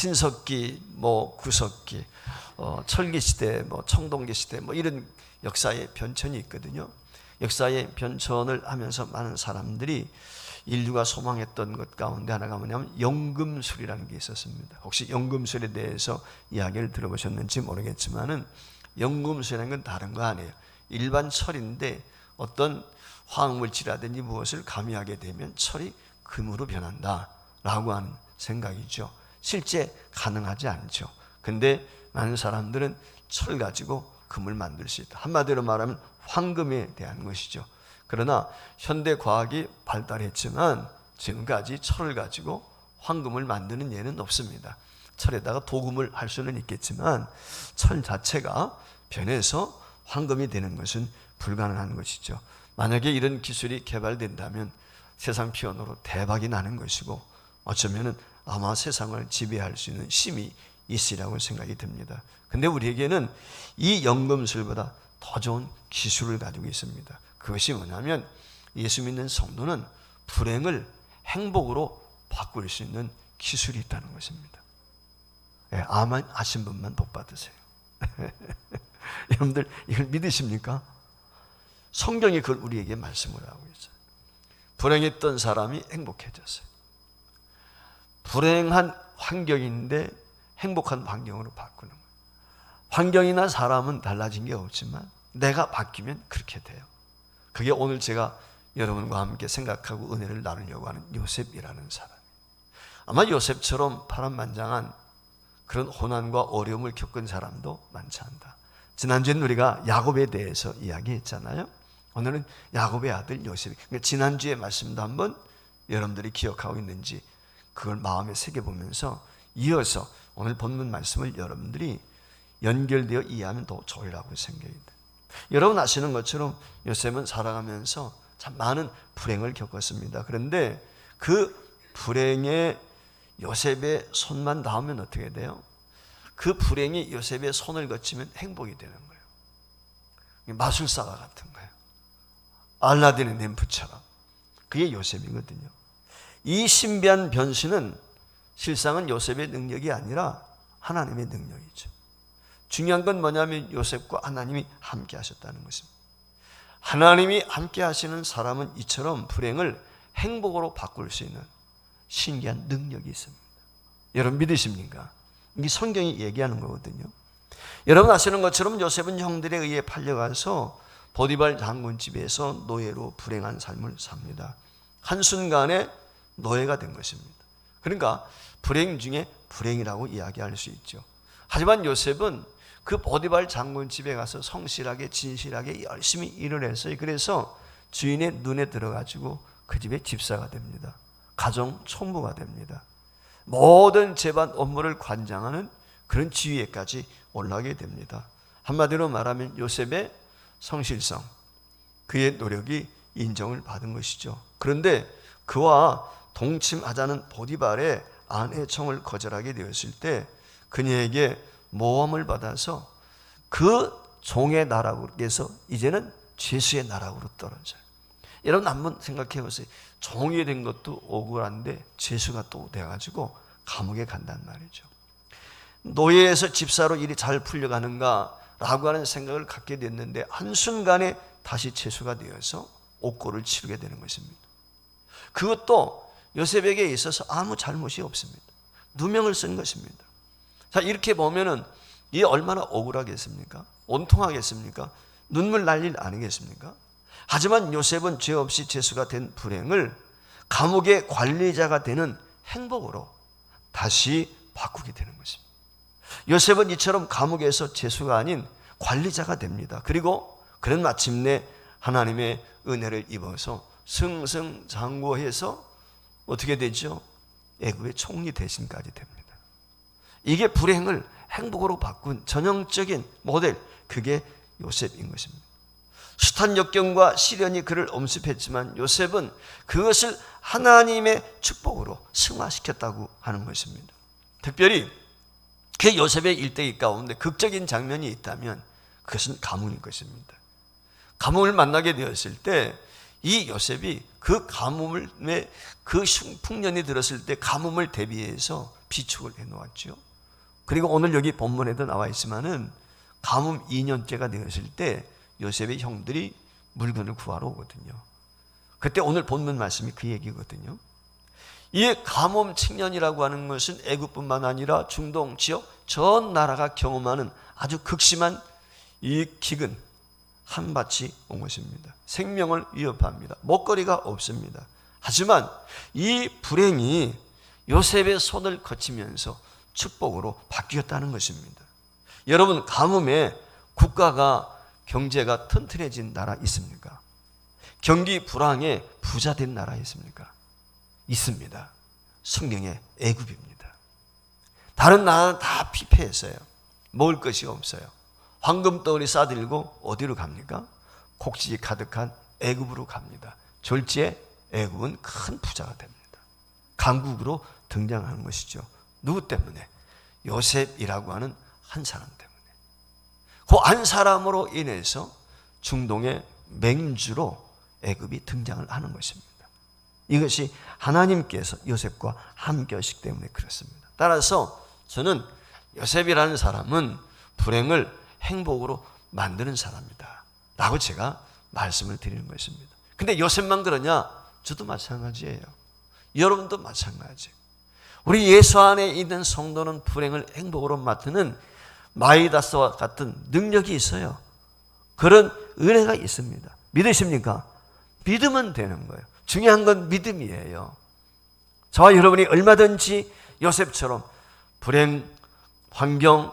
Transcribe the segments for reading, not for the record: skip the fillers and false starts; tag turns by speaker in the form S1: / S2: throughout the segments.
S1: 신석기, 구석기, 철기 시대, 청동기 시대, 이런 역사의 변천이 있거든요. 역사의 변천을 하면서 많은 사람들이 인류가 소망했던 것 가운데 하나가 뭐냐면 연금술이라는 게 있었습니다. 혹시 연금술에 대해서 이야기를 들어보셨는지 모르겠지만은, 연금술이라는 건 다른 거 아니에요. 일반 철인데 어떤 화학물질이라든지 무엇을 가미하게 되면 철이 금으로 변한다라고 하는 생각이죠. 실제 가능하지 않죠. 근데 많은 사람들은 철 가지고 금을 만들 수 있다. 한마디로 말하면 황금에 대한 것이죠. 그러나 현대 과학이 발달했지만 지금까지 철을 가지고 황금을 만드는 예는 없습니다. 철에다가 도금을 할 수는 있겠지만 철 자체가 변해서 황금이 되는 것은 불가능한 것이죠. 만약에 이런 기술이 개발된다면 세상 피언으로 대박이 나는 것이고, 어쩌면 아마 세상을 지배할 수 있는 힘이 있으리라고 생각이 듭니다. 근데 우리에게는 이 연금술보다 더 좋은 기술을 가지고 있습니다. 그것이 뭐냐면, 예수 믿는 성도는 불행을 행복으로 바꿀 수 있는 기술이 있다는 것입니다. 아멘 하신 분만 복 받으세요. 여러분들 이걸 믿으십니까? 성경이 그걸 우리에게 말씀을 하고 있어요. 불행했던 사람이 행복해졌어요. 불행한 환경인데 행복한 환경으로 바꾸는 거예요. 환경이나 사람은 달라진 게 없지만 내가 바뀌면 그렇게 돼요. 그게 오늘 제가 여러분과 함께 생각하고 은혜를 나누려고 하는 요셉이라는 사람이에요. 아마 요셉처럼 파란만장한 그런 고난과 어려움을 겪은 사람도 많지 않다. 지난주에는 우리가 야곱에 대해서 이야기했잖아요. 오늘은 야곱의 아들 요셉. 그러니까 지난주의 말씀도 한번 여러분들이 기억하고 있는지 그걸 마음에 새겨보면서 이어서 오늘 본문 말씀을 여러분들이 연결되어 이해하면 더 좋으리라고 생각이 돼요. 여러분 아시는 것처럼 요셉은 살아가면서 참 많은 불행을 겪었습니다. 그런데 그 불행에 요셉의 손만 닿으면 어떻게 돼요? 그 불행이 요셉의 손을 거치면 행복이 되는 거예요. 마술사가 같은 거예요. 알라딘의 램프처럼. 그게 요셉이거든요. 이 신비한 변신은 실상은 요셉의 능력이 아니라 하나님의 능력이죠. 중요한 건 뭐냐면 요셉과 하나님이 함께 하셨다는 것입니다. 하나님이 함께 하시는 사람은 이처럼 불행을 행복으로 바꿀 수 있는 신기한 능력이 있습니다. 여러분 믿으십니까? 이게 성경이 얘기하는 거거든요. 여러분 아시는 것처럼 요셉은 형들에 의해 팔려가서 보디발 장군 집에서 노예로 불행한 삶을 삽니다. 한순간에 노예가 된 것입니다. 그러니까 불행 중에 불행이라고 이야기할 수 있죠. 하지만 요셉은 그 보디발 장군 집에 가서 성실하게 진실하게 열심히 일을 했어요. 그래서 주인의 눈에 들어가지고 그 집의 집사가 됩니다. 가정 총무가 됩니다. 모든 재반 업무를 관장하는 그런 지위에까지 올라가게 됩니다. 한마디로 말하면 요셉의 성실성, 그의 노력이 인정을 받은 것이죠. 그런데 그와 동침하자는 보디발의 아내 청을 거절하게 되었을 때 그녀에게 모함을 받아서 그 종의 나락에서 이제는 죄수의 나락으로 떨어져요. 여러분 한번 생각해 보세요. 종이 된 것도 억울한데 죄수가 또 돼가지고 감옥에 간단 말이죠. 노예에서 집사로 일이 잘 풀려가는가 라고 하는 생각을 갖게 됐는데 한순간에 다시 죄수가 되어서 옥고를 치르게 되는 것입니다. 그것도 요셉에게 있어서 아무 잘못이 없습니다. 누명을 쓴 것입니다. 자, 이렇게 보면은 이게 얼마나 억울하겠습니까? 온통하겠습니까? 눈물 날 일 아니겠습니까? 하지만 요셉은 죄 없이 죄수가 된 불행을 감옥의 관리자가 되는 행복으로 다시 바꾸게 되는 것입니다. 요셉은 이처럼 감옥에서 죄수가 아닌 관리자가 됩니다. 그리고 그는 마침내 하나님의 은혜를 입어서 승승장구해서 어떻게 되죠? 애굽의 총리 대신까지 됩니다. 이게 불행을 행복으로 바꾼 전형적인 모델, 그게 요셉인 것입니다. 숱한 역경과 시련이 그를 엄습했지만 요셉은 그것을 하나님의 축복으로 승화시켰다고 하는 것입니다. 특별히 그 요셉의 일대기 가운데 극적인 장면이 있다면 그것은 가뭄일 것입니다. 가뭄을 만나게 되었을 때 이 요셉이 그 가뭄을, 그 풍년이 들었을 때 가뭄을 대비해서 비축을 해놓았죠. 그리고 오늘 여기 본문에도 나와 있지만은 가뭄 2년째가 되었을 때 요셉의 형들이 물건을 구하러 오거든요. 그때 오늘 본문 말씀이 그 얘기거든요. 이 가뭄 칙년이라고 하는 것은 애굽뿐만 아니라 중동 지역 전 나라가 경험하는 아주 극심한 이 기근, 한밭이 온 것입니다. 생명을 위협합니다. 먹거리가 없습니다. 하지만 이 불행이 요셉의 손을 거치면서 축복으로 바뀌었다는 것입니다. 여러분, 가뭄에 국가가 경제가 튼튼해진 나라 있습니까? 경기 불황에 부자 된 나라 있습니까? 있습니다. 성경의 애굽입니다. 다른 나라는 다 피폐했어요. 먹을 것이 없어요. 황금덩어리 싸들고 어디로 갑니까? 곡식이 가득한 애굽으로 갑니다. 졸지에 애굽은 큰 부자가 됩니다. 강국으로 등장하는 것이죠. 누구 때문에? 요셉이라고 하는 한 사람 때문에. 그 한 사람으로 인해서 중동의 맹주로 애굽이 등장을 하는 것입니다. 이것이 하나님께서 요셉과 함께하시기 때문에 그렇습니다. 따라서 저는 요셉이라는 사람은 불행을 행복으로 만드는 사람이다 라고 제가 말씀을 드리는 것입니다. 근데 요셉만 그러냐? 저도 마찬가지예요. 여러분도 마찬가지예요. 우리 예수 안에 있는 성도는 불행을 행복으로 만드는 마이다스와 같은 능력이 있어요. 그런 은혜가 있습니다. 믿으십니까? 믿으면 되는 거예요. 중요한 건 믿음이에요. 저와 여러분이 얼마든지 요셉처럼 불행, 환경,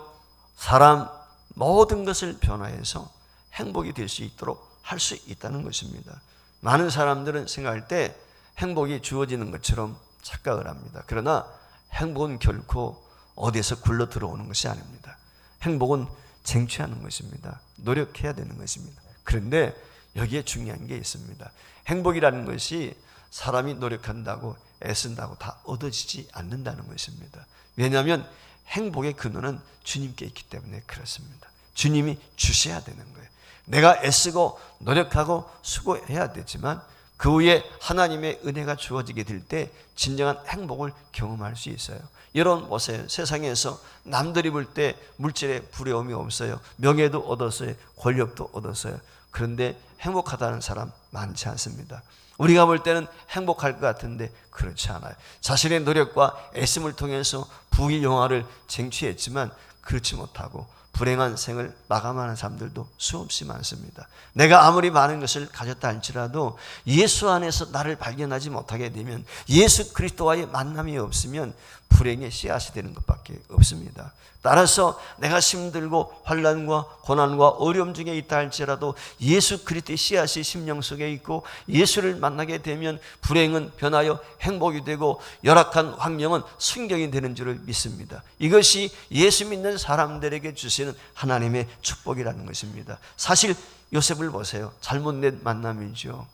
S1: 사람 모든 것을 변화해서 행복이 될 수 있도록 할 수 있다는 것입니다. 많은 사람들은 생각할 때 행복이 주어지는 것처럼 착각을 합니다. 그러나 행복은 결코 어디에서 굴러 들어오는 것이 아닙니다. 행복은 쟁취하는 것입니다. 노력해야 되는 것입니다. 그런데 여기에 중요한 게 있습니다. 행복이라는 것이 사람이 노력한다고 애쓴다고 다 얻어지지 않는다는 것입니다. 왜냐하면 행복의 근원은 주님께 있기 때문에 그렇습니다. 주님이 주셔야 되는 거예요. 내가 애쓰고 노력하고 수고해야 되지만 그 후에 하나님의 은혜가 주어지게 될 때 진정한 행복을 경험할 수 있어요. 여러분 보세요. 세상에서 남들이 볼 때 물질에 부러움이 없어요. 명예도 얻었어요. 권력도 얻었어요. 그런데 행복하다는 사람 많지 않습니다. 우리가 볼 때는 행복할 것 같은데 그렇지 않아요. 자신의 노력과 애씀을 통해서 부귀 영화를 쟁취했지만 그렇지 못하고 불행한 생을 마감하는 사람들도 수없이 많습니다. 내가 아무리 많은 것을 가졌다 할지라도 예수 안에서 나를 발견하지 못하게 되면, 예수 그리스도와의 만남이 없으면 불행의 씨앗이 되는 것밖에 없습니다. 따라서 내가 힘들고 환난과 고난과 어려움 중에 있다 할지라도 예수 그리스도의 씨앗이 심령 속에 있고 예수를 만나게 되면 불행은 변하여 행복이 되고 열악한 환경은 순경이 되는 줄을 믿습니다. 이것이 예수 믿는 사람들에게 주시는 하나님의 축복이라는 것입니다. 사실 요셉을 보세요. 잘못된 만남이죠.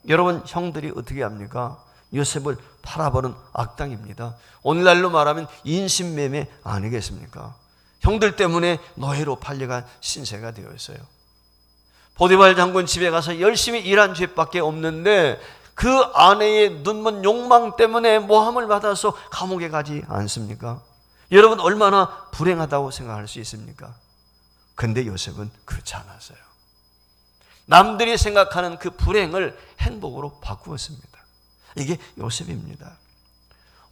S1: 여러분, 형들이 어떻게 합니까? 요셉을 팔아버린 악당입니다. 오늘날로 말하면 인신매매 아니겠습니까? 형들 때문에 노예로 팔려간 신세가 되었어요. 보디발 장군 집에 가서 열심히 일한 죄밖에 없는데 그 아내의 눈먼 욕망 때문에 모함을 받아서 감옥에 가지 않습니까? 여러분, 얼마나 불행하다고 생각할 수 있습니까? 그런데 요셉은 그렇지 않았어요. 남들이 생각하는 그 불행을 행복으로 바꾸었습니다. 이게 요셉입니다.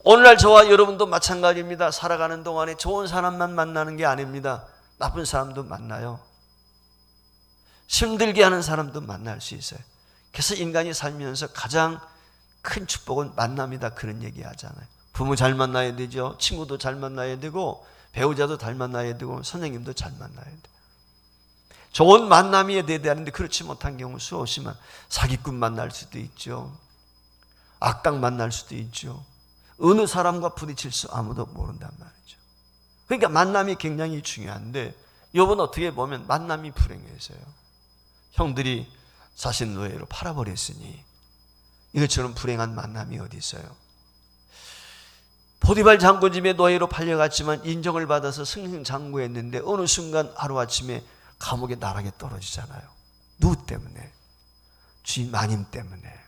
S1: 오늘날 저와 여러분도 마찬가지입니다. 살아가는 동안에 좋은 사람만 만나는 게 아닙니다. 나쁜 사람도 만나요. 힘들게 하는 사람도 만날 수 있어요. 그래서 인간이 살면서 가장 큰 축복은 만남이다, 그런 얘기 하잖아요. 부모 잘 만나야 되죠. 친구도 잘 만나야 되고 배우자도 잘 만나야 되고 선생님도 잘 만나야 돼요. 좋은 만남이 돼야 되는데 그렇지 못한 경우 수없이 사기꾼 만날 수도 있죠. 악당 만날 수도 있죠. 어느 사람과 부딪힐 수 아무도 모른단 말이죠. 그러니까 만남이 굉장히 중요한데 이번 어떻게 보면 만남이 불행해서요. 형들이 자신 노예로 팔아버렸으니 이것처럼 불행한 만남이 어디 있어요. 보디발 장군 집에 노예로 팔려갔지만 인정을 받아서 승승장구했는데 어느 순간 하루아침에 감옥에 나락에 떨어지잖아요. 누구 때문에? 주인 마님 때문에.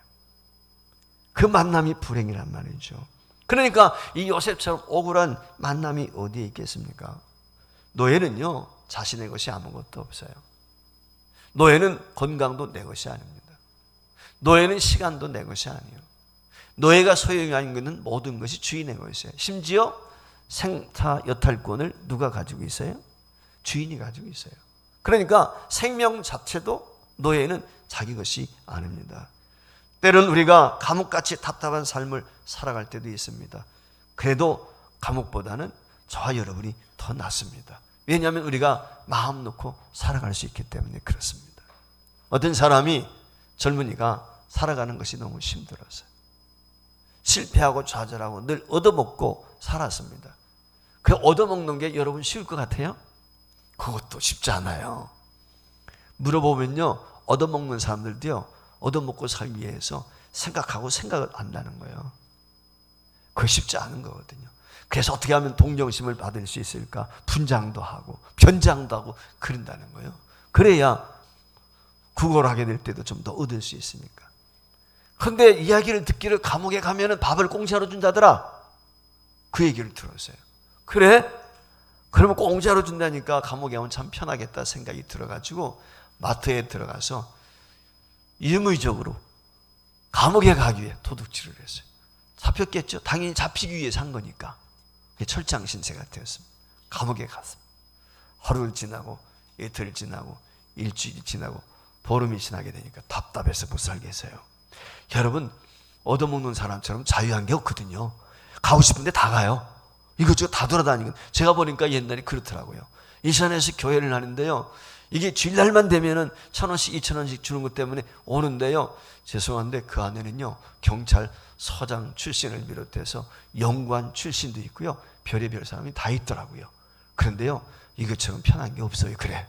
S1: 그 만남이 불행이란 말이죠. 그러니까 이 요셉처럼 억울한 만남이 어디에 있겠습니까? 노예는요, 자신의 것이 아무것도 없어요. 노예는 건강도 내 것이 아닙니다. 노예는 시간도 내 것이 아니에요. 노예가 소유하는 것은 모든 것이 주인의 것이에요. 심지어 생사 여탈권을 누가 가지고 있어요? 주인이 가지고 있어요. 그러니까 생명 자체도 노예는 자기 것이 아닙니다. 때론 우리가 감옥같이 답답한 삶을 살아갈 때도 있습니다. 그래도 감옥보다는 저와 여러분이 더 낫습니다. 왜냐하면 우리가 마음 놓고 살아갈 수 있기 때문에 그렇습니다. 어떤 사람이, 젊은이가 살아가는 것이 너무 힘들었어요. 실패하고 좌절하고 늘 얻어먹고 살았습니다. 그 얻어먹는 게 여러분 쉬울 것 같아요? 그것도 쉽지 않아요. 물어보면요, 얻어먹는 사람들도요, 얻어먹고 살기 위해서 생각하고 생각을 한다는 거예요. 그거 쉽지 않은 거거든요. 그래서 어떻게 하면 동정심을 받을 수 있을까? 분장도 하고 변장도 하고 그런다는 거예요. 그래야 구걸하게 될 때도 좀 더 얻을 수 있으니까. 그런데 이야기를 듣기를 감옥에 가면은 밥을 공짜로 준다더라. 그 얘기를 들었어요. 그래? 그러면 공짜로 준다니까 감옥에 오면 참 편하겠다 생각이 들어가지고 마트에 들어가서 임의적으로 감옥에 가기 위해 도둑질을 했어요. 잡혔겠죠? 당연히 잡히기 위해 산 거니까. 철장 신세가 되었습니다. 감옥에 갔습니다. 하루를 지나고 이틀 지나고 일주일이 지나고 보름이 지나게 되니까 답답해서 못 살겠어요. 여러분, 얻어먹는 사람처럼 자유한 게 없거든요. 가고 싶은데 다 가요. 이것저것 다 돌아다니고. 제가 보니까 옛날에 그렇더라고요. 이산에서 교회를 하는데요, 이게 주일날만 되면은 1,000원씩 2,000원씩 주는 것 때문에 오는데요, 죄송한데 그 안에는요, 경찰 서장 출신을 비롯해서 연구원 출신도 있고요, 별의별 사람이 다 있더라고요. 그런데요, 이것처럼 편한 게 없어요. 그래.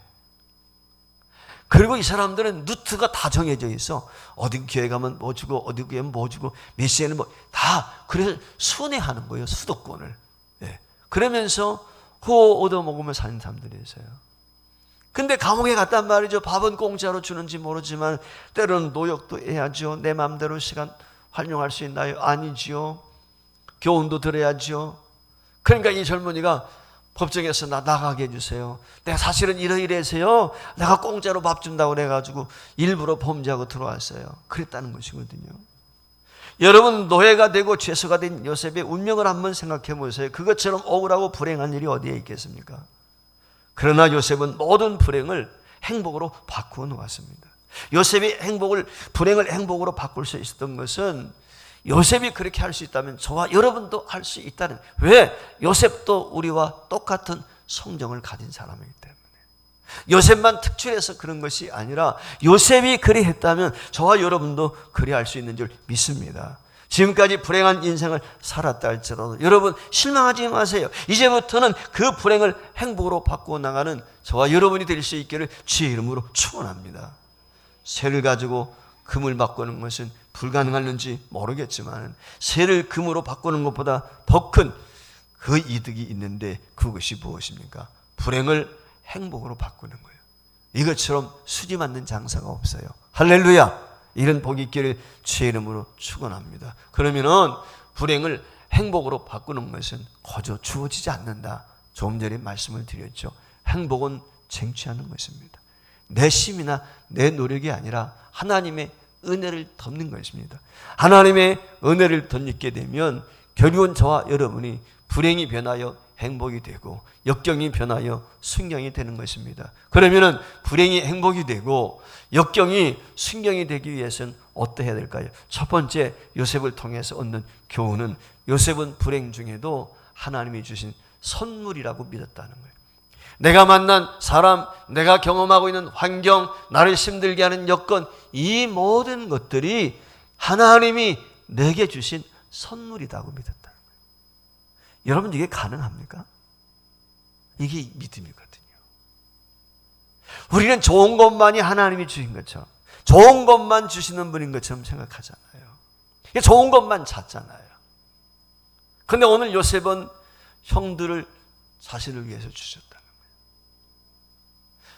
S1: 그리고 이 사람들은 루트가 다 정해져 있어. 어디 교회 가면 뭐 주고, 어디 교회 뭐 주고, 몇 시에는 뭐 다. 그래서 순회하는 거예요, 수도권을. 예. 그러면서 호 얻어먹으며 사는 사람들이 있어요. 근데 감옥에 갔단 말이죠. 밥은 공짜로 주는지 모르지만 때로는 노역도 해야죠. 내 마음대로 시간 활용할 수 있나요? 아니지요. 교훈도 들어야죠. 그러니까 이 젊은이가 법정에서 나 나가게 해주세요. 내가 사실은 이러이러해서요, 내가 공짜로 밥 준다고 그래가지고 일부러 범죄하고 들어왔어요. 그랬다는 것이거든요. 여러분, 노예가 되고 죄수가 된 요셉의 운명을 한번 생각해 보세요. 그것처럼 억울하고 불행한 일이 어디에 있겠습니까? 그러나 요셉은 모든 불행을 행복으로 바꾸어 놓았습니다. 요셉이 불행을 행복으로 바꿀 수 있었던 것은, 요셉이 그렇게 할 수 있다면 저와 여러분도 할 수 있다는. 왜? 요셉도 우리와 똑같은 성정을 가진 사람이기 때문에. 요셉만 특출해서 그런 것이 아니라 요셉이 그리 했다면 저와 여러분도 그리 할 수 있는 줄 믿습니다. 지금까지 불행한 인생을 살았다 할지라도 여러분 실망하지 마세요. 이제부터는 그 불행을 행복으로 바꾸어 나가는 저와 여러분이 될 수 있기를 주의 이름으로 축원합니다. 쇠를 가지고 금을 바꾸는 것은 불가능할는지 모르겠지만 쇠를 금으로 바꾸는 것보다 더 큰 그 이득이 있는데 그것이 무엇입니까? 불행을 행복으로 바꾸는 거예요. 이것처럼 수지 맞는 장사가 없어요. 할렐루야! 이런 복이 있기를 주의 이름으로 축원합니다. 그러면은 불행을 행복으로 바꾸는 것은 거저 주어지지 않는다. 조금 전에 말씀을 드렸죠. 행복은 쟁취하는 것입니다. 내 힘이나 내 노력이 아니라 하나님의 은혜를 덧는 것입니다. 하나님의 은혜를 덧입게 되면 결국은 저와 여러분이 불행이 변하여 행복이 되고 역경이 변하여 순경이 되는 것입니다. 그러면은 불행이 행복이 되고 역경이 순경이 되기 위해서는 어떠해야 될까요? 첫 번째, 요셉을 통해서 얻는 교훈은 요셉은 불행 중에도 하나님이 주신 선물이라고 믿었다는 거예요. 내가 만난 사람, 내가 경험하고 있는 환경, 나를 힘들게 하는 여건, 이 모든 것들이 하나님이 내게 주신 선물이라고 믿었다는 거예요. 여러분, 이게 가능합니까? 이게 믿음이거든요. 우리는 좋은 것만이 하나님이 주신 것처럼, 좋은 것만 주시는 분인 것처럼 생각하잖아요. 좋은 것만 찾잖아요. 그런데 오늘 요셉은 형들을 자신을 위해서 주셨다는 거예요.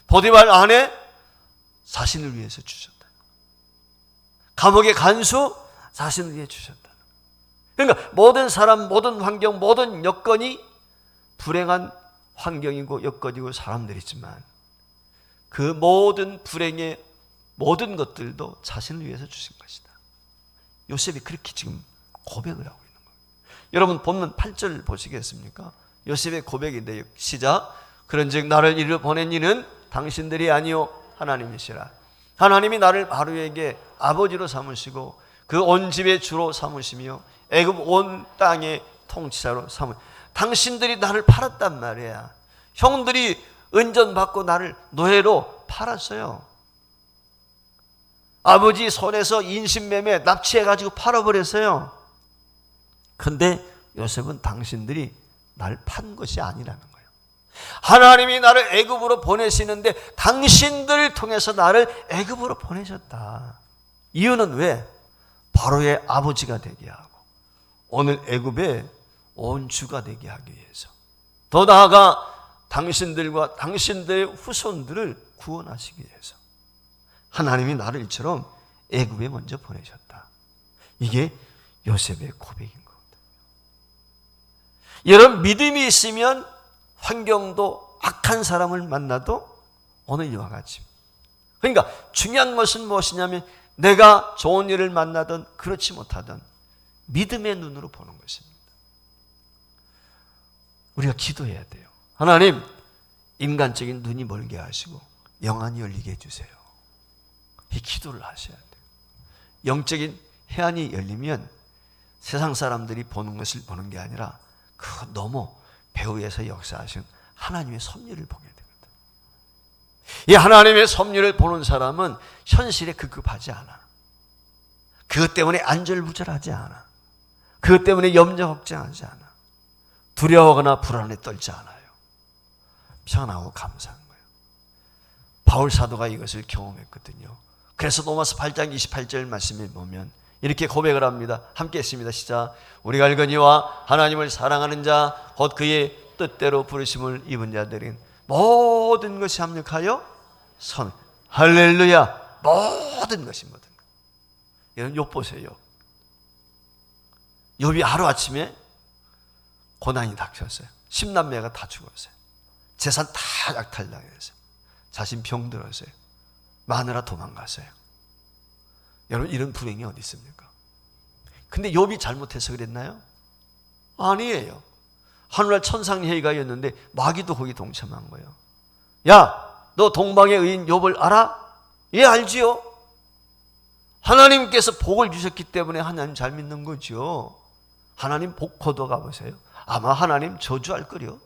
S1: 보디발 아내 자신을 위해서 주셨다는 거예요. 감옥의 간수 자신을 위해 주셨다는 거예요. 그러니까 모든 사람, 모든 환경, 모든 여건이 불행한 환경이고 여건이고 사람들이지만 그 모든 불행의 모든 것들도 자신을 위해서 주신 것이다. 요셉이 그렇게 지금 고백을 하고 있는 거예요. 여러분 본문 8절 보시겠습니까? 요셉의 고백인데요. 시작. 그런즉 나를 이리로 보낸 이는 당신들이 아니요 하나님이시라. 하나님이 나를 바로에게 아버지로 삼으시고 그 온 집의 주로 삼으시며 애굽 온 땅의 통치자로 삼으시고 당신들이 나를 팔았단 말이야. 형들이 은전받고 나를 노예로 팔았어요. 아버지 손에서 인신매매 납치해가지고 팔아버렸어요. 근데 요셉은 당신들이 날 판 것이 아니라는 거예요. 하나님이 나를 애굽으로 보내시는데 당신들을 통해서 나를 애굽으로 보내셨다. 이유는 왜? 바로의 아버지가 되게 하고 오늘 애굽의 온 주가 되게 하기 위해서, 더 나아가 당신들과 당신들의 후손들을 구원하시기 위해서 하나님이 나를 이처럼 애굽에 먼저 보내셨다. 이게 요셉의 고백인 거거든요. 여러분 믿음이 있으면 환경도 악한 사람을 만나도 오늘 이와 같이, 그러니까 중요한 것은 무엇이냐면 내가 좋은 일을 만나든 그렇지 못하든 믿음의 눈으로 보는 것입니다. 우리가 기도해야 돼요. 하나님, 인간적인 눈이 멀게 하시고 영안이 열리게 해주세요. 이 기도를 하셔야 돼요. 영적인 해안이 열리면 세상 사람들이 보는 것을 보는 게 아니라 그 너머 배후에서 역사하신 하나님의 섭리를 보게 되거든. 이 하나님의 섭리를 보는 사람은 현실에 급급하지 않아. 그것 때문에 안절부절하지 않아. 그것 때문에 염려 걱정하지 않아. 두려워하거나 불안에 떨지 않아요. 평안하고 감사한 거예요. 바울 사도가 이것을 경험했거든요. 그래서 로마서 8장 28절 말씀에 보면 이렇게 고백을 합니다. 함께 했습니다. 시작. 우리가 알거니와 하나님을 사랑하는 자 곧 그의 뜻대로 부르심을 입은 자들은 모든 것이 합력하여 선. 할렐루야. 모든 것이 모든 것. 여러분 욥 보세요. 욥이 하루아침에 고난이 닥쳤어요. 10남매가 다 죽었어요. 재산 다 약탈당했어요. 자신 병들었어요. 마누라 도망갔어요. 여러분 이런 불행이 어디 있습니까? 근데 욥이 잘못해서 그랬나요? 아니에요. 하늘날 천상회의가였는데 마귀도 거기 동참한 거예요. 야, 너 동방의 의인 욥을 알아? 예, 알지요. 하나님께서 복을 주셨기 때문에 하나님 잘 믿는 거죠. 하나님 복 거둬가 보세요. 아마 하나님 저주할 거려.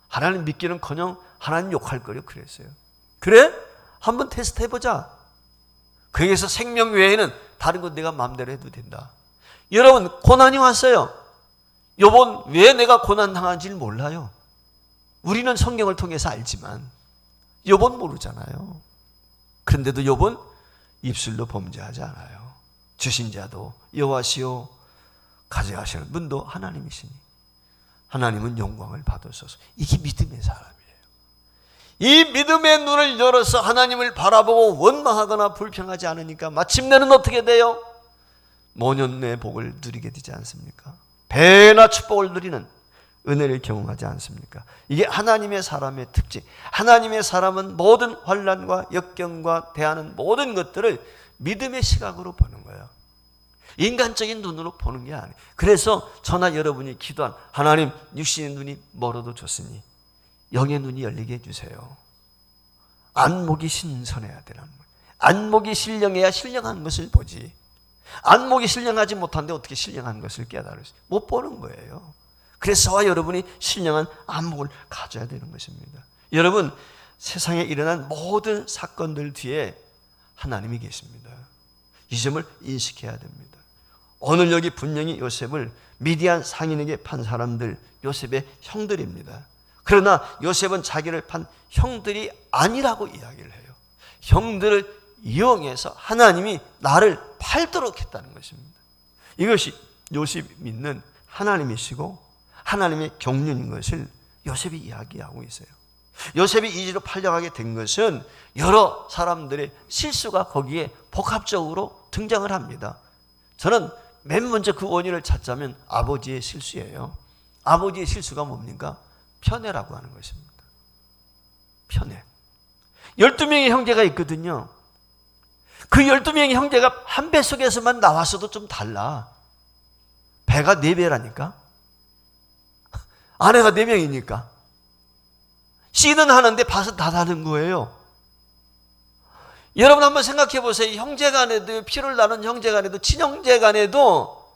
S1: 하나님 믿기는커녕 하나님 욕할 거려. 그랬어요. 그래? 한번 테스트 해보자. 거기에서 생명 외에는 다른 건 내가 마음대로 해도 된다. 여러분 고난이 왔어요. 욥은 왜 내가 고난 당한지를 몰라요. 우리는 성경을 통해서 알지만 욥은 모르잖아요. 그런데도 욥은 입술로 범죄하지 않아요. 주신 자도 여호와시요 가져가시는 분도 하나님이시니 하나님은 영광을 받으소서. 이게 믿음의 사람이에요. 이 믿음의 눈을 열어서 하나님을 바라보고 원망하거나 불평하지 않으니까 마침내는 어떻게 돼요? 모년의 복을 누리게 되지 않습니까? 배나 축복을 누리는 은혜를 경험하지 않습니까? 이게 하나님의 사람의 특징. 하나님의 사람은 모든 환난과 역경과 대하는 모든 것들을 믿음의 시각으로 보는 거예요. 인간적인 눈으로 보는 게 아니에요. 그래서 저나 여러분이 기도한 하나님, 육신의 눈이 멀어도 좋으니 영의 눈이 열리게 해주세요. 안목이 신선해야 되는 거예요. 안목이 신령해야 신령한 것을 보지. 안목이 신령하지 못한데 어떻게 신령한 것을 깨달을지 못 보는 거예요. 그래서 저와 여러분이 신령한 안목을 가져야 되는 것입니다. 여러분 세상에 일어난 모든 사건들 뒤에 하나님이 계십니다. 이 점을 인식해야 됩니다. 오늘 여기 분명히 요셉을 미디안 상인에게 판 사람들 요셉의 형들입니다. 그러나 요셉은 자기를 판 형들이 아니라고 이야기를 해요. 형들을 이용해서 하나님이 나를 팔도록 했다는 것입니다. 이것이 요셉이 믿는 하나님이시고 하나님의 경륜인 것을 요셉이 이야기하고 있어요. 요셉이 이지로 팔려가게 된 것은 여러 사람들의 실수가 거기에 복합적으로 등장을 합니다. 저는 맨 먼저 그 원인을 찾자면 아버지의 실수예요. 아버지의 실수가 뭡니까? 편애라고 하는 것입니다. 편애. 12명의 형제가 있거든요. 그 12명의 형제가 한 배 속에서만 나왔어도 좀 달라. 배가 4배라니까. 아내가 4명이니까. 씨는 하는데 밭은 다 다른 거예요. 여러분 한번 생각해 보세요. 형제간에도, 피를 나눈 형제간에도, 친형제간에도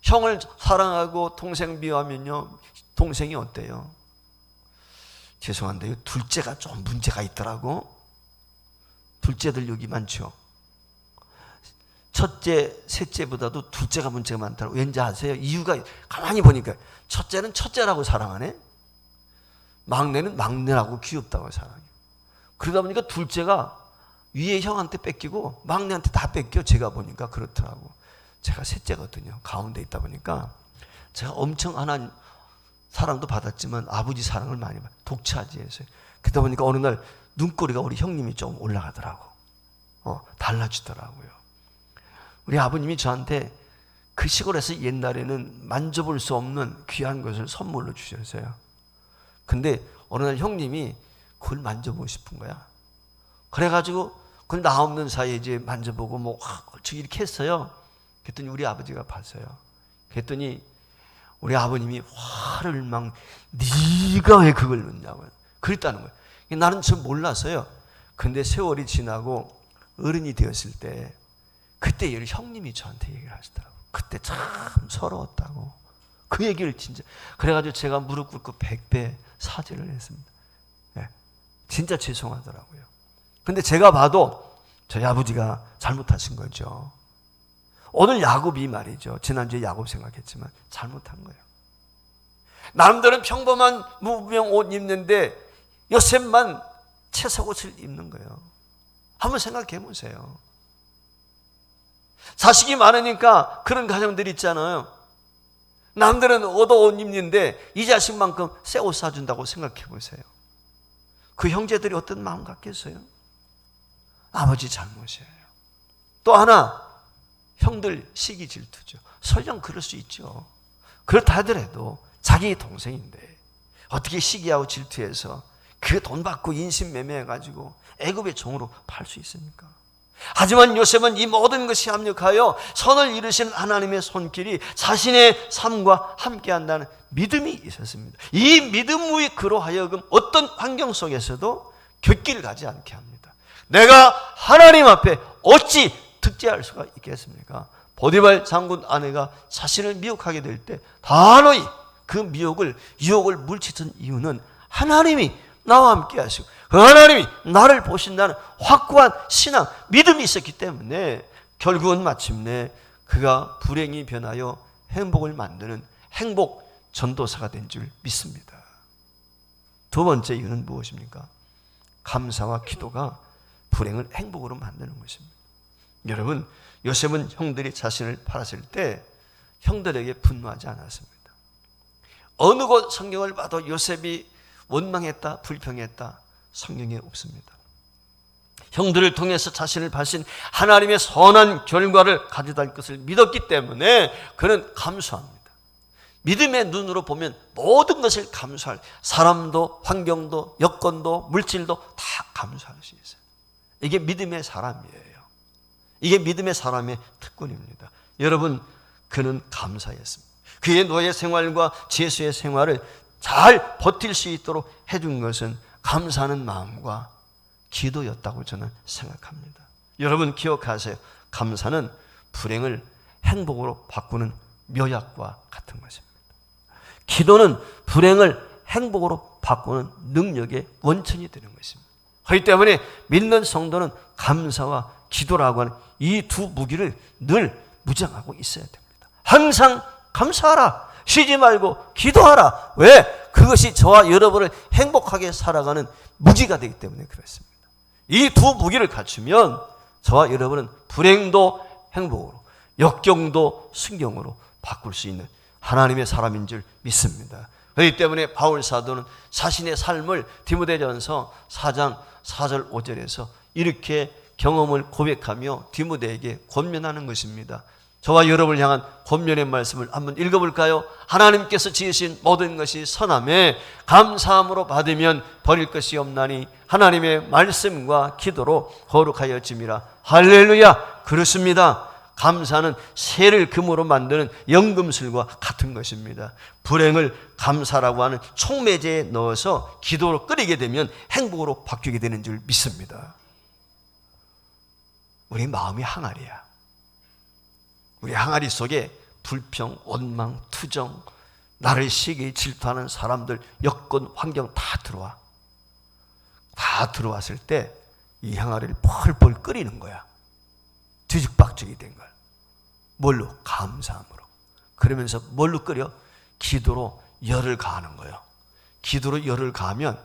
S1: 형을 사랑하고 동생 미워하면요, 동생이 어때요? 죄송한데요, 둘째가 좀 문제가 있더라고. 둘째들 여기 많죠. 첫째, 셋째보다도 둘째가 문제가 많더라고. 왠지 아세요? 이유가 가만히 보니까 첫째는 첫째라고 사랑하네, 막내는 막내라고 귀엽다고 사랑해요. 그러다 보니까 둘째가 위에 형한테 뺏기고 막내한테 다 뺏겨. 제가 보니까 그렇더라고. 제가 셋째거든요. 가운데 있다 보니까 제가 엄청 하나님 사랑도 받았지만 아버지 사랑을 많이 받아요. 독차지해서요. 그러다 보니까 어느 날 눈꼬리가 우리 형님이 좀 올라가더라고. 달라지더라고요. 우리 아버님이 저한테 그 시골에서 옛날에는 만져볼 수 없는 귀한 것을 선물로 주셨어요. 근데 어느 날 형님이 그걸 만져보고 싶은 거야. 그래가지고 그걸 나 없는 사이에 이제 만져보고 뭐 이렇게 했어요. 그랬더니 우리 아버지가 봤어요. 그랬더니 우리 아버님이 화를 막, 네가 왜 그걸 넣냐고 그랬다는 거예요. 나는 전 몰라서요. 근데 세월이 지나고 어른이 되었을 때 그때 형님이 저한테 얘기를 하시더라고요. 그때 참 서러웠다고. 그 얘기를 진짜. 그래가지고 제가 무릎 꿇고 100배 사죄를 했습니다. 네. 진짜 죄송하더라고요. 근데 제가 봐도 저희 아버지가 잘못하신 거죠. 오늘 야곱이 말이죠. 지난주에 야곱 생각했지만 잘못한 거예요. 남들은 평범한 무병 옷 입는데 요셉만 채석옷을 입는 거예요. 한번 생각해 보세요. 자식이 많으니까 그런 가정들 있잖아요. 남들은 옷 입는데 이 자식만큼 새 옷 사준다고 생각해 보세요. 그 형제들이 어떤 마음 갖겠어요? 아버지 잘못이에요. 또 하나, 형들 시기 질투죠. 설령 그럴 수 있죠. 그렇다 하더라도 자기 동생인데 어떻게 시기하고 질투해서 그 돈 받고 인신매매해가지고 애굽의 종으로 팔 수 있습니까? 하지만 요셉은 이 모든 것이 합력하여 선을 이루신 하나님의 손길이 자신의 삶과 함께한다는 믿음이 있었습니다. 이 믿음이 그로 하여금 어떤 환경 속에서도 곁길 가지 않게 합니다. 내가 하나님 앞에 어찌 득죄할 수가 있겠습니까? 보디발 장군 아내가 자신을 미혹하게 될 때 단호히 그 유혹을 물리쳤던 이유는 하나님이 나와 함께 하시고 그 하나님이 나를 보신다는 확고한 신앙, 믿음이 있었기 때문에 결국은 마침내 그가 불행이 변하여 행복을 만드는 행복 전도사가 된 줄 믿습니다. 두 번째 이유는 무엇입니까? 감사와 기도가 불행을 행복으로 만드는 것입니다. 여러분, 요셉은 형들이 자신을 팔았을 때 형들에게 분노하지 않았습니다. 어느 곳 성경을 봐도 요셉이 원망했다, 불평했다, 성경에 없습니다. 형들을 통해서 자신을 파신 하나님의 선한 결과를 가져다 줄 것을 믿었기 때문에 그는 감수합니다. 믿음의 눈으로 보면 모든 것을 감수할, 사람도 환경도 여건도 물질도 다 감수할 수 있어요. 이게 믿음의 사람이에요. 이게 믿음의 사람의 특권입니다. 여러분, 그는 감사했습니다. 그의 노예 생활과 제수의 생활을 잘 버틸 수 있도록 해준 것은 감사하는 마음과 기도였다고 저는 생각합니다. 여러분 기억하세요. 감사는 불행을 행복으로 바꾸는 묘약과 같은 것입니다. 기도는 불행을 행복으로 바꾸는 능력의 원천이 되는 것입니다. 그렇기 때문에 믿는 성도는 감사와 기도라고 하는 이 두 무기를 늘 무장하고 있어야 됩니다. 항상 감사하라. 쉬지 말고 기도하라. 왜? 그것이 저와 여러분을 행복하게 살아가는 무기가 되기 때문에 그렇습니다. 이 두 무기를 갖추면 저와 여러분은 불행도 행복으로, 역경도 순경으로 바꿀 수 있는 하나님의 사람인 줄 믿습니다. 그렇기 때문에 바울 사도는 자신의 삶을 디모데전서 4장 4절 5절에서 이렇게 경험을 고백하며 디모데에게 권면하는 것입니다. 저와 여러분을 향한 권면의 말씀을 한번 읽어볼까요? 하나님께서 지으신 모든 것이 선함에 감사함으로 받으면 버릴 것이 없나니 하나님의 말씀과 기도로 거룩하여짐이라. 할렐루야. 그렇습니다. 감사는 쇠를 금으로 만드는 연금술과 같은 것입니다. 불행을 감사라고 하는 촉매제에 넣어서 기도로 끓이게 되면 행복으로 바뀌게 되는 줄 믿습니다. 우리 마음이 항아리야. 우리 항아리 속에 불평, 원망, 투정, 나를 시기 질투하는 사람들, 여건, 환경 다 들어와. 다 들어왔을 때 이 항아리를 펄펄 끓이는 거야. 뒤죽박죽이 된 걸. 뭘로? 감사함으로. 그러면서 뭘로 끓여? 기도로 열을 가하는 거예요. 기도로 열을 가하면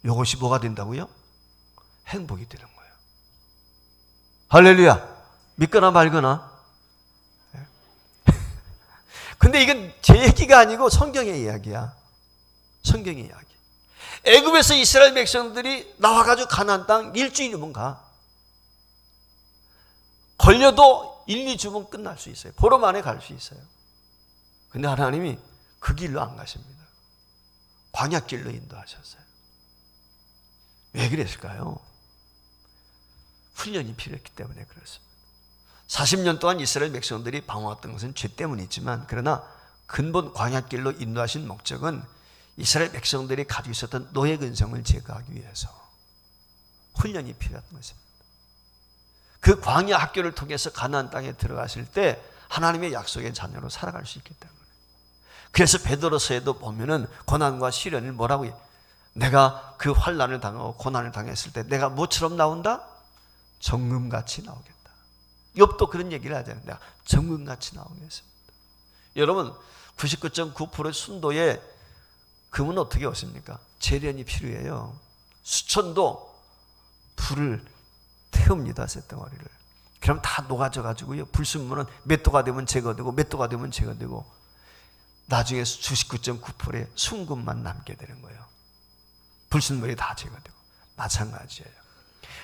S1: 이것이 뭐가 된다고요? 행복이 되는 거예요. 할렐루야. 믿거나 말거나. 근데 이건 제 얘기가 아니고 성경의 이야기야. 성경의 이야기. 애굽에서 이스라엘 백성들이 나와가지고 가나안 땅 일주일이면 가. 걸려도 1, 2주면 끝날 수 있어요. 보름 만에 갈 수 있어요. 근데 하나님이 그 길로 안 가십니다. 광야길로 인도하셨어요. 왜 그랬을까요? 훈련이 필요했기 때문에 그렇습니다. 40년 동안 이스라엘 백성들이 방황했던 것은 죄 때문이지만, 그러나 근본 광야길로 인도하신 목적은 이스라엘 백성들이 가지고 있었던 노예 근성을 제거하기 위해서 훈련이 필요했던 것입니다. 그 광야 학교를 통해서 가나안 땅에 들어갔을 때 하나님의 약속의 자녀로 살아갈 수 있기 때문에. 그래서 베드로서에도 보면은 고난과 시련을 뭐라고 해요? 내가 그 환난을 당하고 고난을 당했을 때 내가 뭐처럼 나온다? 정금같이 나오겠다. 욥도 그런 얘기를 하잖아요. 내가 정금같이 나오겠습니다. 여러분, 99.9%의 순도에 금은 어떻게 오십니까? 재련이 필요해요. 수천도 불을 태웁니다, 쇳덩어리를. 그럼 다 녹아져 가지고요, 불순물은 몇 도가 되면 제거되고 몇 도가 되면 제거되고 나중에 99.9%의 순금만 남게 되는 거예요. 불순물이 다 제거되고. 마찬가지예요.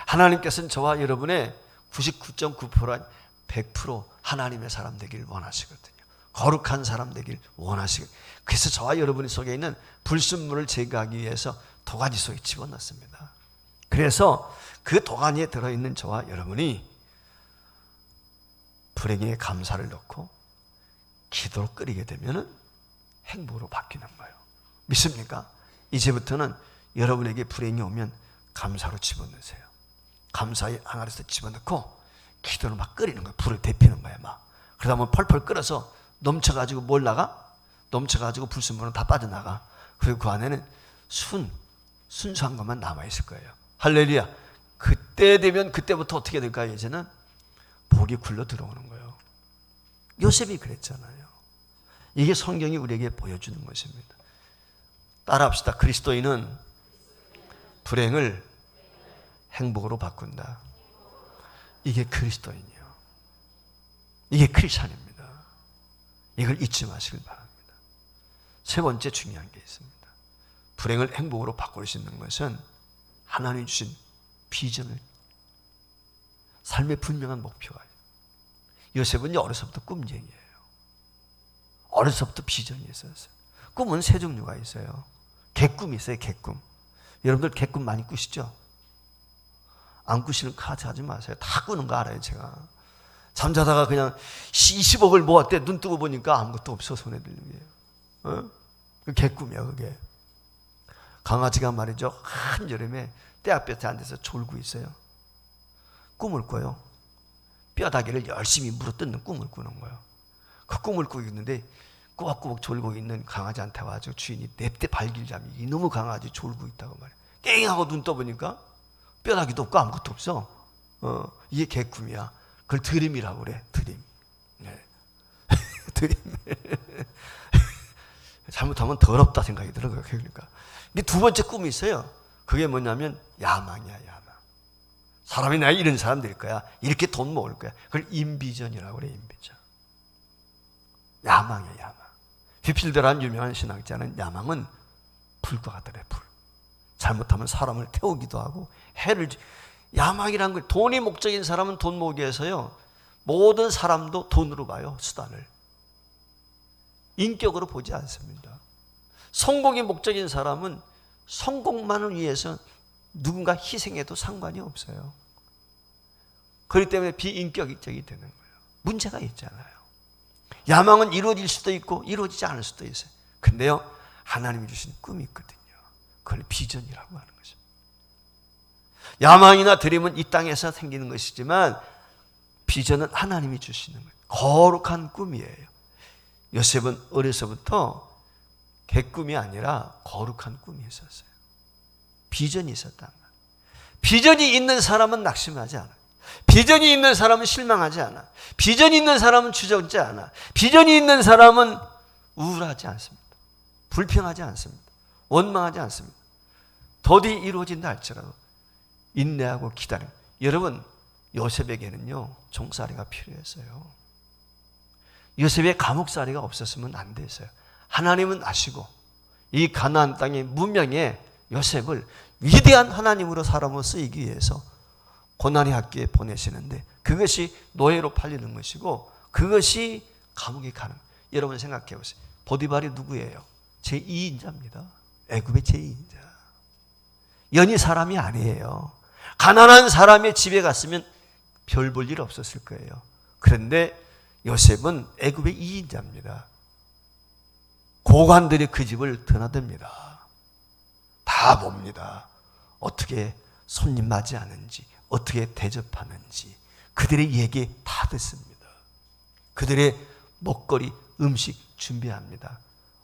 S1: 하나님께서는 저와 여러분의 99.9%한 100% 하나님의 사람 되길 원하시거든요. 거룩한 사람 되길 원하시거든요. 그래서 저와 여러분 속에 있는 불순물을 제거하기 위해서 도가니 속에 집어넣습니다. 그래서 그 도가니에 들어있는 저와 여러분이 불행에 감사를 넣고 기도로 끓이게 되면 행복으로 바뀌는 거예요. 믿습니까? 이제부터는 여러분에게 불행이 오면 감사로 집어넣으세요. 감사의 항아리에서 집어넣고 기도를 막 끓이는 거예요. 불을 데피는 거예요. 막. 그러다 보면 펄펄 끓어서 넘쳐가지고 뭘 나가? 넘쳐가지고 불순물은 다 빠져나가. 그리고 그 안에는 순수한 것만 남아있을 거예요. 할렐루야. 그때 되면 그때부터 어떻게 될까요? 이제는 복이 굴러 들어오는 거예요. 요셉이 그랬잖아요. 이게 성경이 우리에게 보여주는 것입니다. 따라합시다. 그리스도인은 불행을 행복으로 바꾼다. 이게 그리스도인이요. 이게 크리스찬입니다. 이걸 잊지 마시길 바랍니다. 세 번째 중요한 게 있습니다. 불행을 행복으로 바꿀 수 있는 것은 하나님 주신 비전을, 삶의 분명한 목표가 있어요. 요셉은 어려서부터 꿈쟁이에요. 어려서부터 비전이 있었어요. 꿈은 세 종류가 있어요. 개꿈이 있어요. 개꿈. 여러분들 개꿈 많이 꾸시죠? 안 꾸시는 카드 하지 마세요. 다 꾸는 거 알아요. 제가 잠자다가 그냥 20억을 모았대. 눈 뜨고 보니까 아무것도 없어. 손에 들는 게. 그 개꿈이야 그게. 강아지가 말이죠, 한여름에 떼약볕에 앉아서 졸고 있어요. 꿈을 꿔요. 뼈다귀를 열심히 물어뜯는 꿈을 꾸는 거예요. 그 꿈을 꾸고 있는데 꼬박꼬박 졸고 있는 강아지한테 와가지고 주인이 냅대 발길잠이, 이놈의 강아지 졸고 있다고 말이에요. 깽하고 눈 떠보니까 뼈다귀도 없고 아무것도 없어. 이게 개꿈이야. 그걸 드림이라고 그래. 드림. 네. 드림. 잘못하면 더럽다 생각이 들어요. 그러니까. 근데 두 번째 꿈이 있어요. 그게 뭐냐면 야망이야, 야망. 사람이 나 이런 사람 될 거야. 이렇게 돈 모을 거야. 그걸 임비전이라고 그래, 임비전. 야망이야, 야망. 휘필드라는 유명한 신학자는 야망은 불과 같더래, 불. 잘못하면 사람을 태우기도 하고 해를. 야망이란 걸, 돈이 목적인 사람은 돈 모으기 위해서요, 모든 사람도 돈으로 봐요, 수단을. 인격으로 보지 않습니다. 성공이 목적인 사람은 성공만을 위해서 누군가 희생해도 상관이 없어요. 그렇기 때문에 비인격적이 되는 거예요. 문제가 있잖아요. 야망은 이루어질 수도 있고 이루어지지 않을 수도 있어요. 근데요, 하나님이 주신 꿈이 있거든요. 그걸 비전이라고 하는 거죠. 야망이나 드림은 이 땅에서 생기는 것이지만 비전은 하나님이 주시는 거예요. 거룩한 꿈이에요. 요셉은 어려서부터 개꿈이 아니라 거룩한 꿈이 있었어요. 비전이 있었단 말이에요. 비전이 있는 사람은 낙심하지 않아요. 비전이 있는 사람은 실망하지 않아. 비전이 있는 사람은 주저앉지 않아. 비전이 있는 사람은 우울하지 않습니다. 불평하지 않습니다. 원망하지 않습니다. 더디 이루어진다 할지라도 인내하고 기다립니다. 여러분, 요셉에게는요, 종살이가 필요했어요. 요셉의 감옥살이가 없었으면 안 됐어요. 하나님은 아시고 이 가나안 땅의 문명에 요셉을 위대한 하나님으로 사람으로 쓰이기 위해서 고난의 학교에 보내시는데 그것이 노예로 팔리는 것이고 그것이 감옥에 가는 거예요. 여러분 생각해 보세요. 보디발이 누구예요? 제2인자입니다. 애굽의 제2인자. 연이 사람이 아니에요. 가난한 사람의 집에 갔으면 별 볼 일 없었을 거예요. 그런데 요셉은 애굽의 2인자입니다. 고관들이 그 집을 드나듭니다. 다 봅니다. 어떻게 손님 맞이하는지, 어떻게 대접하는지 그들의 얘기 다 듣습니다. 그들의 먹거리, 음식 준비합니다.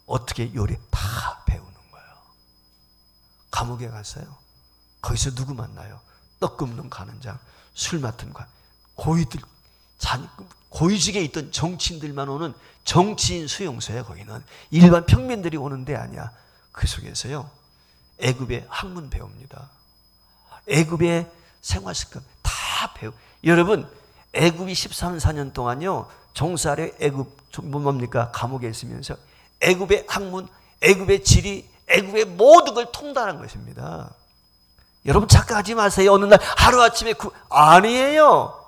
S1: 어떻게 요리 다 배우는 거예요. 감옥에 갔어요. 거기서 누구 만나요? 떡 굽는 간원장, 술 맡은 관, 고위들, 고위직에 있던 정치인들만 오는 정치인 수용소야. 거기는 일반 평민들이 오는 데 아니야. 그 속에서요, 애굽의 학문 배웁니다. 애굽의 생활습관 다 배우. 여러분, 애굽이 13, 4년 동안요, 종살이 애굽 뭡니까? 감옥에 있으면서 애굽의 학문, 애굽의 지리, 애굽의 모든 걸 통달한 것입니다. 여러분 착각하지 마세요. 어느 날 하루아침에 아니에요.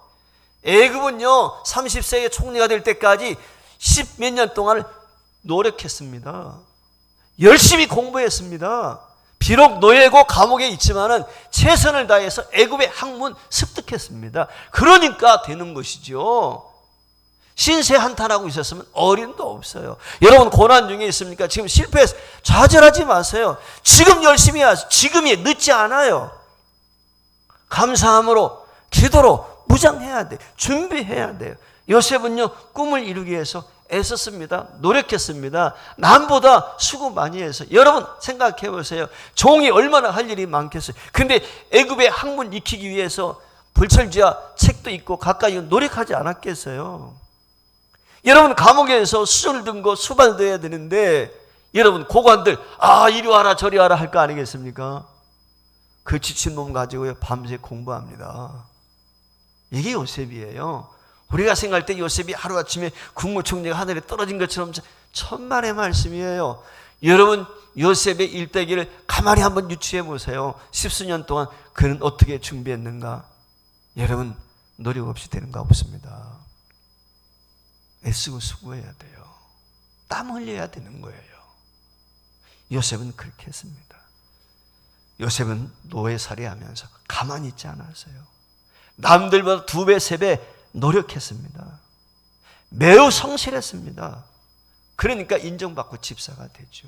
S1: 애굽은요 30세의 총리가 될 때까지 10몇 년 동안 노력했습니다. 열심히 공부했습니다. 비록 노예고 감옥에 있지만은 최선을 다해서 애굽의 학문 습득했습니다. 그러니까 되는 것이죠. 신세 한탄하고 있었으면 어림도 없어요. 여러분 고난 중에 있습니까? 지금 실패해서 좌절하지 마세요. 지금 열심히 하세요. 지금이 늦지 않아요. 감사함으로 기도로 무장해야 돼요. 준비해야 돼요. 요셉은요 꿈을 이루기 위해서 애썼습니다. 노력했습니다. 남보다 수고 많이 해서. 여러분 생각해 보세요. 종이 얼마나 할 일이 많겠어요. 근데 애굽의 학문 익히기 위해서 불철주야 책도 있고 가까이 노력하지 않았겠어요. 여러분 감옥에서 수전을 든거 수반을 둬야 되는데 여러분 고관들 이리 와라 저리 와라 할 거 아니겠습니까? 그 지친 몸 가지고요 밤새 공부합니다. 이게 요셉이에요. 우리가 생각할 때 요셉이 하루아침에 국무총리가 하늘에 떨어진 것처럼 천만의 말씀이에요. 여러분 요셉의 일대기를 가만히 한번 유추해 보세요. 10수년 동안 그는 어떻게 준비했는가? 여러분 노력 없이 되는 거 없습니다. 애쓰고 수고해야 돼요. 땀 흘려야 되는 거예요. 요셉은 그렇게 했습니다. 요셉은 노예살이 하면서 가만히 있지 않았어요. 남들보다 2배, 3배 노력했습니다. 매우 성실했습니다. 그러니까 인정받고 집사가 됐죠.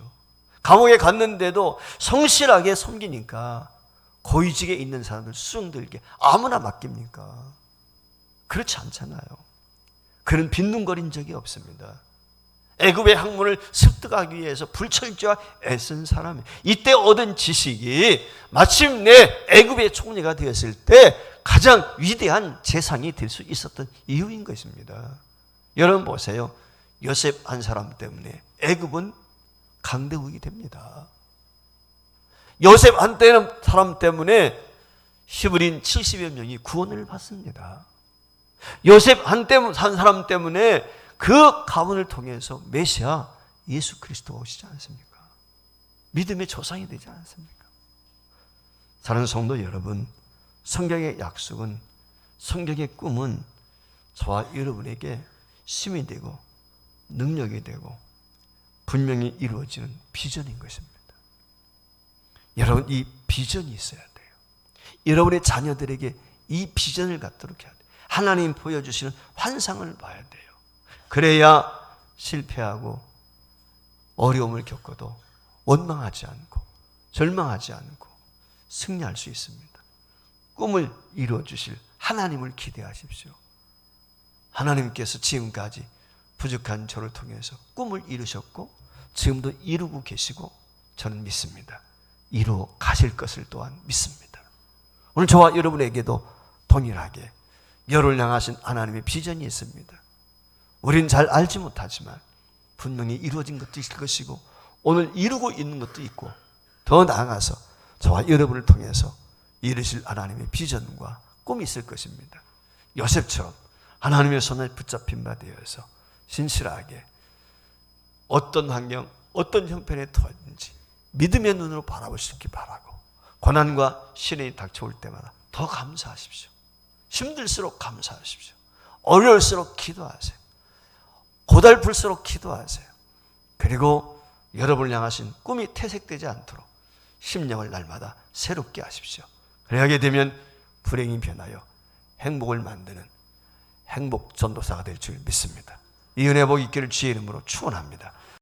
S1: 감옥에 갔는데도 성실하게 섬기니까 고위직에 있는 사람들 수용들게 아무나 맡깁니까? 그렇지 않잖아요. 그는 빈둥거린 적이 없습니다. 애굽의 학문을 습득하기 위해서 불철주야 애쓴 사람이에요. 이때 얻은 지식이 마침내 애굽의 총리가 되었을 때 가장 위대한 재산이 될 수 있었던 이유인 것입니다. 여러분 보세요. 요셉 한 사람 때문에 애굽은 강대국이 됩니다. 요셉 한 사람 때문에 히브리인 70여 명이 구원을 받습니다. 요셉 한 사람 때문에 그 가문을 통해서 메시아 예수 그리스도가 오시지 않습니까? 믿음의 조상이 되지 않습니까? 사랑하는 성도 여러분, 성경의 약속은, 성경의 꿈은 저와 여러분에게 힘이 되고 능력이 되고 분명히 이루어지는 비전인 것입니다. 여러분, 이 비전이 있어야 돼요. 여러분의 자녀들에게 이 비전을 갖도록 해야 돼요. 하나님 보여주시는 환상을 봐야 돼요. 그래야 실패하고 어려움을 겪어도 원망하지 않고 절망하지 않고 승리할 수 있습니다. 꿈을 이루어 주실 하나님을 기대하십시오. 하나님께서 지금까지 부족한 저를 통해서 꿈을 이루셨고 지금도 이루고 계시고 저는 믿습니다. 이루어 가실 것을 또한 믿습니다. 오늘 저와 여러분에게도 동일하게 여를 향하신 하나님의 비전이 있습니다. 우린 잘 알지 못하지만 분명히 이루어진 것도 있을 것이고 오늘 이루고 있는 것도 있고 더 나아가서 저와 여러분을 통해서 이루실 하나님의 비전과 꿈이 있을 것입니다. 요셉처럼 하나님의 손에 붙잡힌 바 되어서 신실하게 어떤 환경, 어떤 형편에 처하든지 믿음의 눈으로 바라보시기 바라고, 고난과 시련이 닥쳐올 때마다 더 감사하십시오. 힘들수록 감사하십시오. 어려울수록 기도하세요. 고달플수록 기도하세요. 그리고 여러분을 향하신 꿈이 퇴색되지 않도록 심령을 날마다 새롭게 하십시오. 그래야게 되면 불행이 변하여 행복을 만드는 행복 전도사가 될 줄 믿습니다. 이 은혜 복 있기를 주의 이름으로 축원합니다.